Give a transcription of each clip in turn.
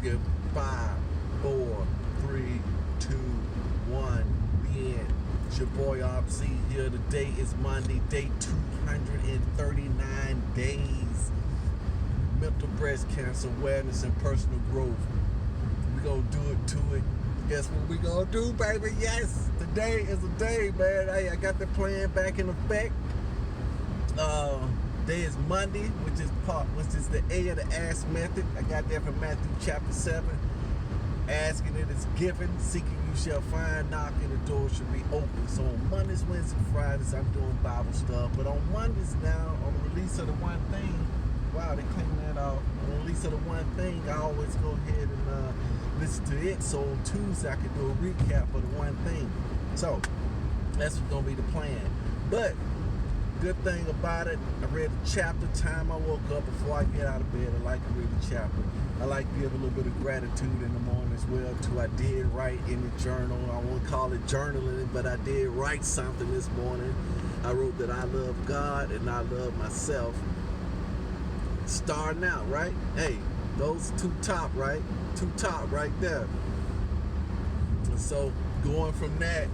get 5, 4, 3, 2, 1. We in. It's your boy RC here. Today is Monday, day 239 days. Mental breast cancer awareness and personal growth. We gonna do it to it. Guess what we gonna do, baby? Yes, today is a day, man. Hey, I got the plan back in effect. Today is Monday, which is the A of the Ask method. I got that from Matthew chapter 7. Asking it is given, seeking you shall find, knocking the door should be open. So on Mondays, Wednesdays, and Fridays, I'm doing Bible stuff. But on Mondays now, on the release of the one thing, wow, they cleaned that off. On the release of the one thing, I always go ahead and listen to it. So on Tuesday, I can do a recap of the one thing. So that's what's gonna be the plan. But good thing about it, I read the chapter time I woke up. Before I get out of bed, I like to read the chapter. I like to give a little bit of gratitude in the morning as well too. I did write in the journal. I won't call it journaling, but I did write something this morning. I wrote that I love God and I love myself. Starting out, right? Hey, those two top, right? Two top right there. And so going from that,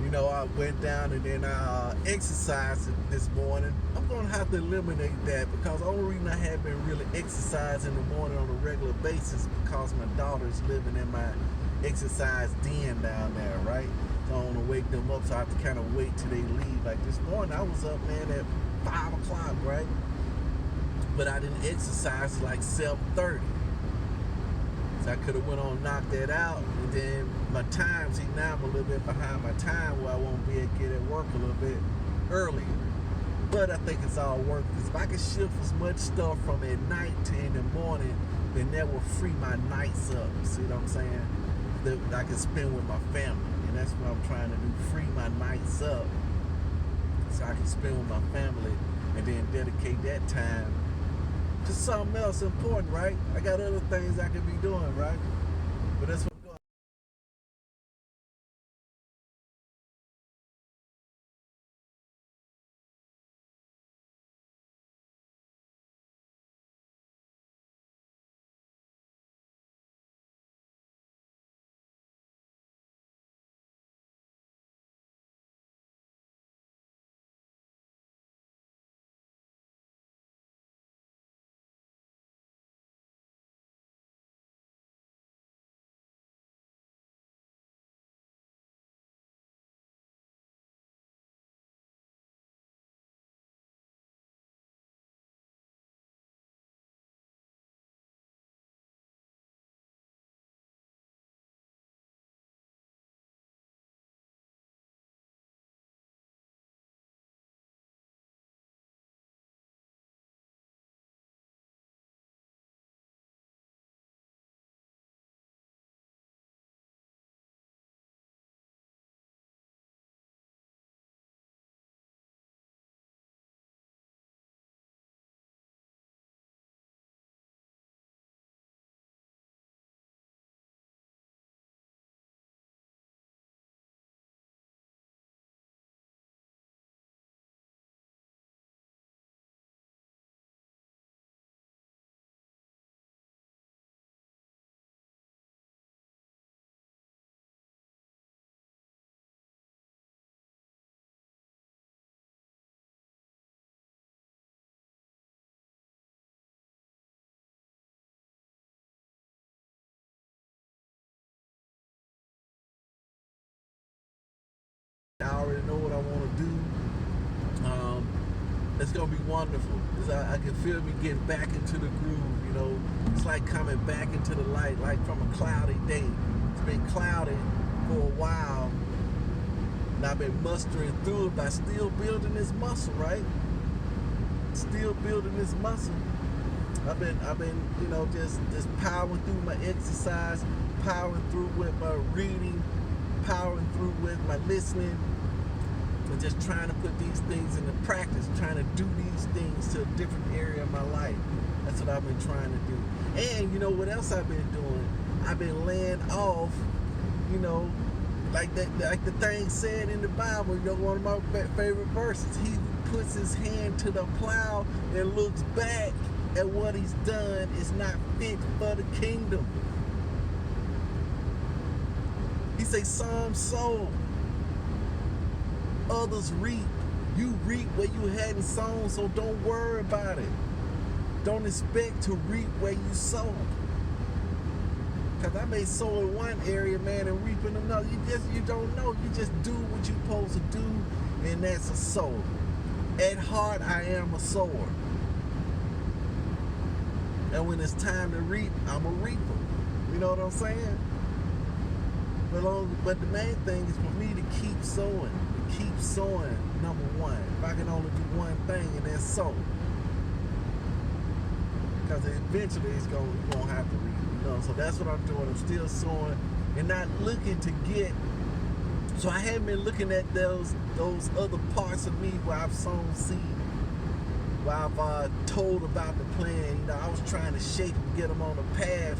you know, I went down and then I exercised this morning. I'm going to have to eliminate that because the only reason I have been really exercising in the morning on a regular basis because my daughter's living in my exercise den down there, right? So I want to wake them up, so I have to kind of wait till they leave. Like this morning, I was up, man, at 5 o'clock, right? But I didn't exercise like 7:30. So I could have went on and knocked that out, and then my time, see now I'm a little bit behind my time where I won't be able to get at work a little bit earlier. But I think it's all worth it. If I can shift as much stuff from at night to in the morning, then that will free my nights up. See what I'm saying? That I can spend with my family. And that's what I'm trying to do, free my nights up so I can spend with my family and then dedicate that time to something else important, right? I got other things I could be doing, right? But that's what I'm doing. I already know what I want to do. It's gonna be wonderful. I can feel me getting back into the groove. You know, it's like coming back into the light, like from a cloudy day. It's been cloudy for a while, and I've been mustering through it by still building this muscle, right? Still building this muscle. I've been, you know, just powering through my exercise, powering through with my reading, powering through with my listening, and just trying to put these things into practice, trying to do these things to a different area of my life. That's what I've been trying to do. And you know what else I've been doing? I've been laying off, you know, like the thing said in the Bible, you know, one of my favorite verses. He who puts his hand to the plow and looks back at what he's done is not fit for the kingdom. He say some sow, others reap. You reap where you hadn't sown, so don't worry about it. Don't expect to reap where you sow. Cause I may sow in one area, man, and reap in another. You don't know. You just do what you're supposed to do, and that's a sower. At heart, I am a sower. And when it's time to reap, I'm a reaper. You know what I'm saying? But the main thing is for me to keep sowing. To keep sowing, number one. If I can only do one thing, and that's sow. Because eventually you're gonna have to reap. You know, so that's what I'm doing. I'm still sowing and not looking to get. So I haven't been looking at those other parts of me where I've sown seed, where I've told about the plan. You know, I was trying to shape them, get them on the path,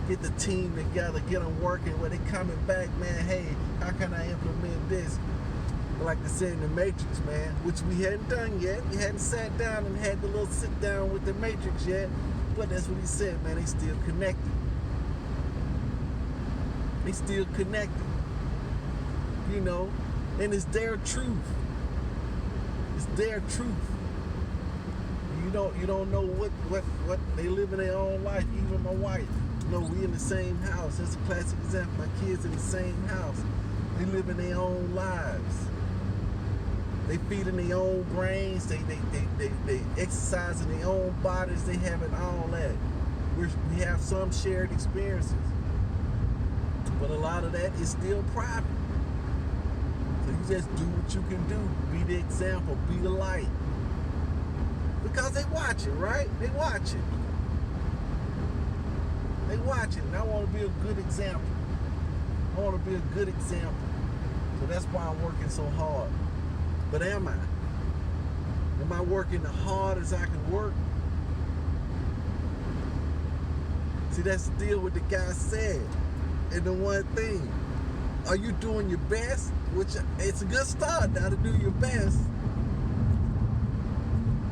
get the team together, get them working. Where they coming back, man. Hey, how can I implement this? Like they said in the Matrix, man, which we hadn't done yet. We hadn't sat down and had the little sit down with the Matrix yet. But that's what he said, man. They still connected. They still connected. You know, and it's their truth. It's their truth. You don't know what they live in their own life. Even my wife. You know, we in the same house. That's a classic example. My kids in the same house. They live in their own lives. They feed in their own brains. They exercise in their own bodies. They having all that. We have some shared experiences, but a lot of that is still private. So you just do what you can do. Be the example. Be the light. Because they watch it, right? They watch it. They watch it, and I want to be a good example. I want to be a good example. So that's why I'm working so hard. But am I? Am I working the hard as I can work? See, that's the deal with the guy said. And the one thing, are you doing your best? Which it's a good start now to do your best.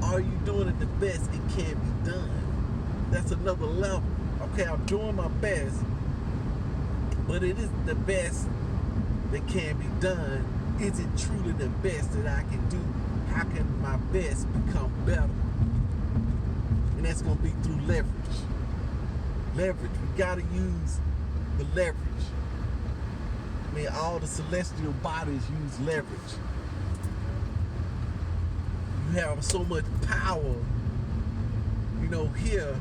Are you doing it the best it can be done? That's another level. Okay, I'm doing my best, but it is the best that can be done. Is it truly the best that I can do? How can my best become better? And that's going to be through leverage. Leverage. We got to use the leverage. I mean, all the celestial bodies use leverage. You have so much power, you know, here,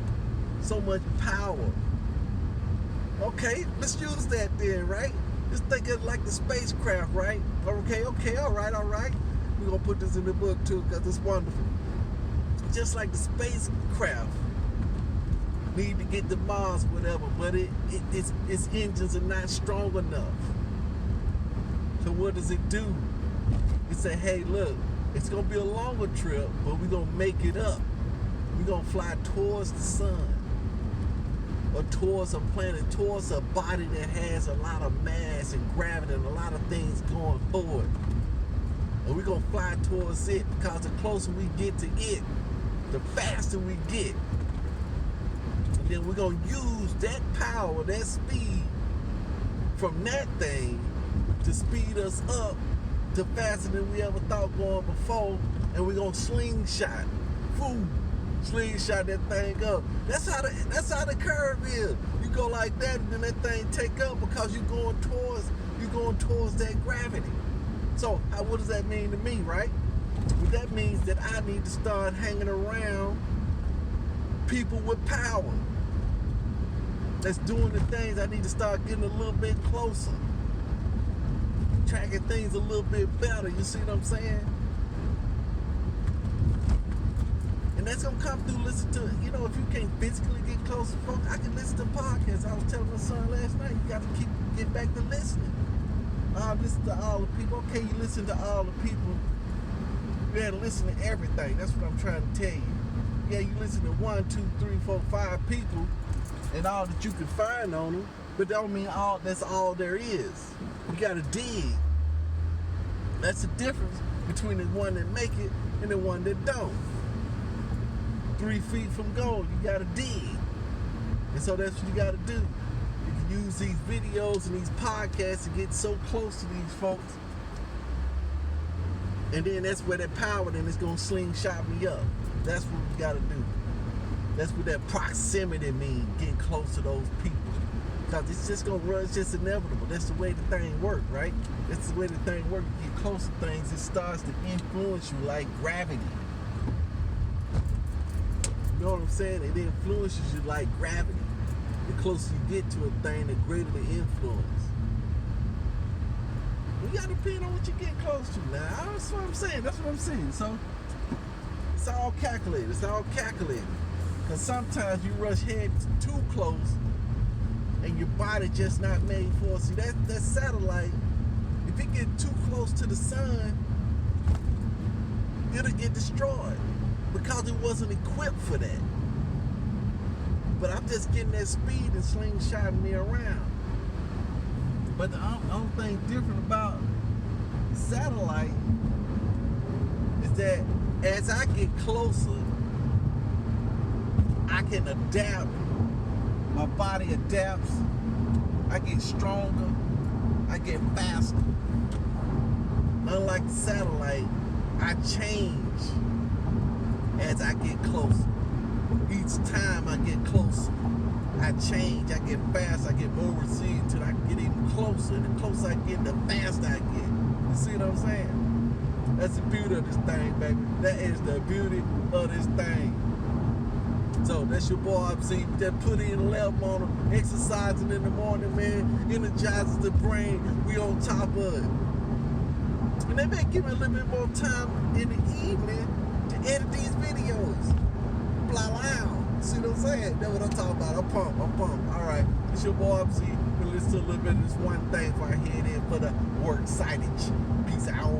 so much power. Okay, let's use that then, right? Just think of it like the spacecraft, right? Okay, all right. We're going to put this in the book too because it's wonderful. Just like the spacecraft need to get to Mars, whatever, but its engines are not strong enough. So what does it do? It say, hey, look, it's going to be a longer trip, but we're going to make it up. We're going to fly towards the sun. Or towards a planet, towards a body that has a lot of mass and gravity and a lot of things going forward. And we're going to fly towards it because the closer we get to it, the faster we get. And then we're going to use that power, that speed from that thing to speed us up to faster than we ever thought going before. And we're going to slingshot. Slingshot that thing up. That's how the curve is. You go like that, and then that thing take up because you're going towards that gravity. So what does that mean to me, right? Well, that means that I need to start hanging around people with power that's doing the things. I need to start getting a little bit closer, tracking things a little bit better. You see what I'm saying? And that's going to come through, listen to, you know, if you can't physically get close to folks, I can listen to podcasts. I was telling my son last night, you got to get back to listening. Listen to all the people. Okay, you listen to all the people. You got to listen to everything. That's what I'm trying to tell you. Yeah, you listen to 1, 2, 3, 4, 5 people and all that you can find on them, but that don't mean that's all there is. You got to dig. That's the difference between the one that make it and the one that don't. 3 feet from gold, you gotta dig. And so that's what you gotta do. use these videos and these podcasts to get so close to these folks. And then that's where that power then is going to slingshot me up. That's what we got to do. That's what that proximity means, getting close to those people. Because it's just going to run, it's just inevitable. That's the way the thing works, right? That's the way the thing works. You get close to things, it starts to influence you like gravity. You know what I'm saying? It influences you like gravity. The closer you get to a thing, the greater the influence. You gotta depend on what you're getting close to now. That's what I'm saying. That's what I'm saying. So it's all calculated. It's all calculated. Because sometimes you rush head too close and your body just not made for it. See, that satellite, if it get too close to the sun, it'll get destroyed because it wasn't equipped for that. But I'm just getting that speed and slingshotting me around. But the only thing different about satellite is that as I get closer, I can adapt. My body adapts. I get stronger. I get faster. Unlike the satellite, I change as I get closer. Each time I get closer, I change, I get faster, I get more resilient till I get even closer. And the closer I get, the faster I get. You see what I'm saying? That's the beauty of this thing, baby. That is the beauty of this thing. So that's your boy MC. Just put in left on them, exercising in the morning, man. Energizes the brain. We on top of it. And they may give me a little bit more time in the evening to edit these videos. Blah, blah. See what I'm saying? That's what I'm talking about. I'm pumped. All right. It's your boy MC. We'll listen to a little bit of this one thing before I head in for the work sightage. Peace out.